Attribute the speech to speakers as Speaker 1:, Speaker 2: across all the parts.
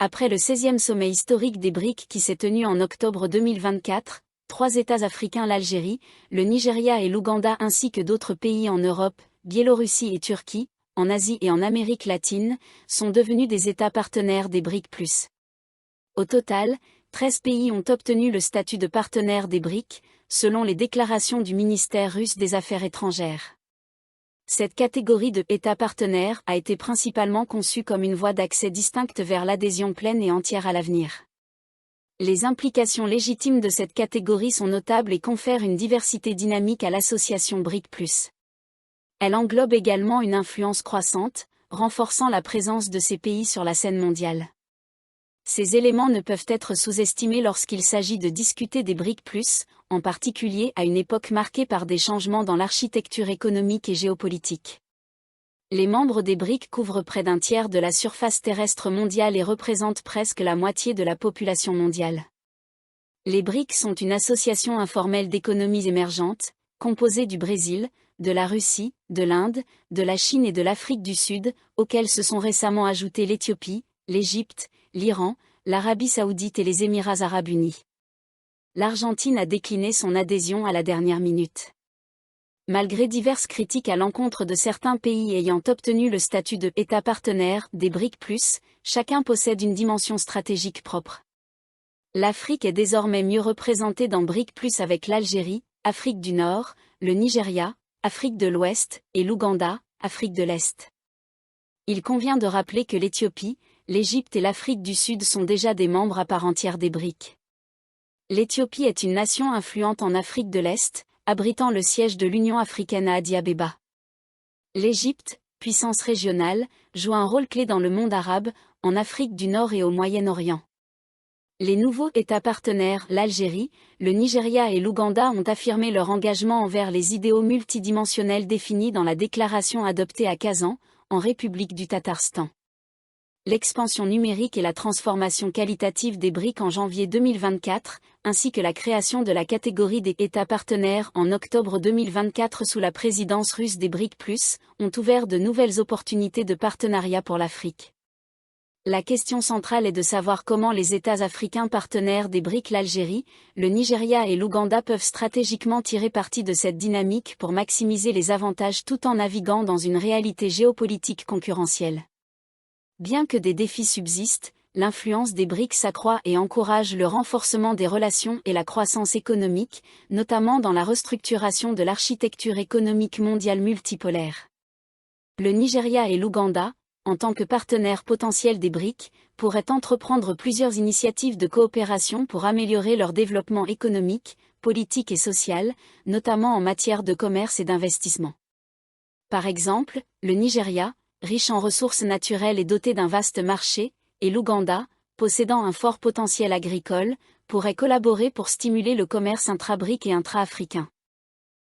Speaker 1: Après le 16e sommet historique des BRIC qui s'est tenu en octobre 2024, 3 États africains, l'Algérie, le Nigeria et l'Ouganda ainsi que d'autres pays en Europe, Biélorussie et Turquie, en Asie et en Amérique latine, sont devenus des États partenaires des BRIC+. Au total, 13 pays ont obtenu le statut de partenaire des BRIC, selon les déclarations du ministère russe des Affaires étrangères. Cette catégorie de États partenaires a été principalement conçue comme une voie d'accès distincte vers l'adhésion pleine et entière à l'avenir. Les implications légitimes de cette catégorie sont notables et confèrent une diversité dynamique à l'association BRIC+. Elle englobe également une influence croissante, renforçant la présence de ces pays sur la scène mondiale. Ces éléments ne peuvent être sous-estimés lorsqu'il s'agit de discuter des BRIC+, en particulier à une époque marquée par des changements dans l'architecture économique et géopolitique. Les membres des BRIC couvrent près d'un tiers de la surface terrestre mondiale et représentent presque la moitié de la population mondiale. Les BRIC sont une association informelle d'économies émergentes, composée du Brésil, de la Russie, de l'Inde, de la Chine et de l'Afrique du Sud, auxquels se sont récemment ajoutés l'Éthiopie, l'Égypte, l'Iran, l'Arabie saoudite et les Émirats arabes unis. L'Argentine a décliné son adhésion à la dernière minute. Malgré diverses critiques à l'encontre de certains pays ayant obtenu le statut de État partenaire des BRIC+, chacun possède une dimension stratégique propre. L'Afrique est désormais mieux représentée dans BRIC+, avec l'Algérie, Afrique du Nord, le Nigeria, Afrique de l'Ouest, et l'Ouganda, Afrique de l'Est. Il convient de rappeler que l'Éthiopie, l'Égypte et l'Afrique du Sud sont déjà des membres à part entière des BRIC. L'Éthiopie est une nation influente en Afrique de l'Est, abritant le siège de l'Union africaine à Addis-Abeba. L'Égypte, puissance régionale, joue un rôle clé dans le monde arabe, en Afrique du Nord et au Moyen-Orient. Les nouveaux États partenaires, l'Algérie, le Nigeria et l'Ouganda ont affirmé leur engagement envers les idéaux multidimensionnels définis dans la déclaration adoptée à Kazan, en République du Tatarstan. L'expansion numérique et la transformation qualitative des BRIC en janvier 2024, ainsi que la création de la catégorie des États partenaires en octobre 2024 sous la présidence russe des BRIC+, ont ouvert de nouvelles opportunités de partenariat pour l'Afrique. La question centrale est de savoir comment les États africains partenaires des BRIC, l'Algérie, le Nigeria et l'Ouganda peuvent stratégiquement tirer parti de cette dynamique pour maximiser les avantages tout en naviguant dans une réalité géopolitique concurrentielle. Bien que des défis subsistent, l'influence des BRIC s'accroît et encourage le renforcement des relations et la croissance économique, notamment dans la restructuration de l'architecture économique mondiale multipolaire. Le Nigeria et l'Ouganda, en tant que partenaires potentiels des BRIC, pourraient entreprendre plusieurs initiatives de coopération pour améliorer leur développement économique, politique et social, notamment en matière de commerce et d'investissement. Par exemple, le Nigeria, riche en ressources naturelles et doté d'un vaste marché, et l'Ouganda, possédant un fort potentiel agricole, pourraient collaborer pour stimuler le commerce intra-BRIC et intra-africain.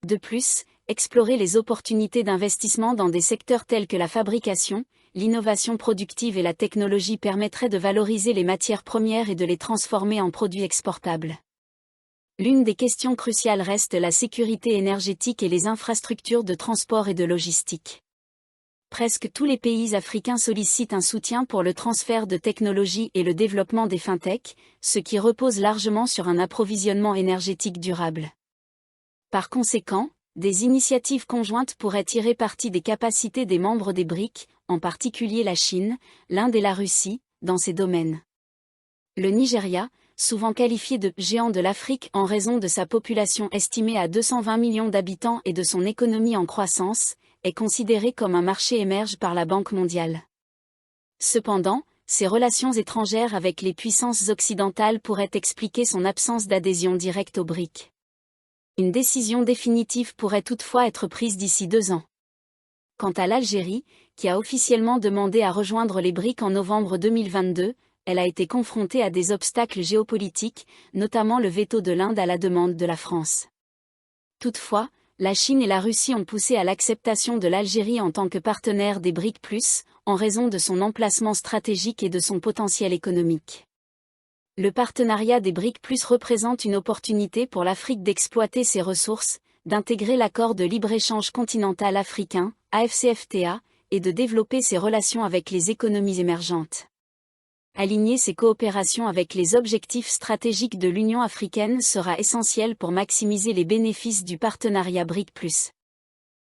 Speaker 1: De plus, explorer les opportunités d'investissement dans des secteurs tels que la fabrication, l'innovation productive et la technologie permettraient de valoriser les matières premières et de les transformer en produits exportables. L'une des questions cruciales reste la sécurité énergétique et les infrastructures de transport et de logistique. Presque tous les pays africains sollicitent un soutien pour le transfert de technologies et le développement des fintech, ce qui repose largement sur un approvisionnement énergétique durable. Par conséquent, des initiatives conjointes pourraient tirer parti des capacités des membres des BRIC, en particulier la Chine, l'Inde et la Russie, dans ces domaines. Le Nigeria, souvent qualifié de « géant de l'Afrique » en raison de sa population estimée à 220 millions d'habitants et de son économie en croissance, est considéré comme un marché émergé par la Banque mondiale. Cependant, ses relations étrangères avec les puissances occidentales pourraient expliquer son absence d'adhésion directe aux BRIC. Une décision définitive pourrait toutefois être prise d'ici 2 ans. Quant à l'Algérie, qui a officiellement demandé à rejoindre les BRIC en novembre 2022, elle a été confrontée à des obstacles géopolitiques, notamment le veto de l'Inde à la demande de la France. Toutefois, la Chine et la Russie ont poussé à l'acceptation de l'Algérie en tant que partenaire des BRIC+, en raison de son emplacement stratégique et de son potentiel économique. Le partenariat des BRIC+ représente une opportunité pour l'Afrique d'exploiter ses ressources, d'intégrer l'accord de libre-échange continental africain, AFCFTA, et de développer ses relations avec les économies émergentes. Aligner ses coopérations avec les objectifs stratégiques de l'Union africaine sera essentiel pour maximiser les bénéfices du partenariat BRIC+.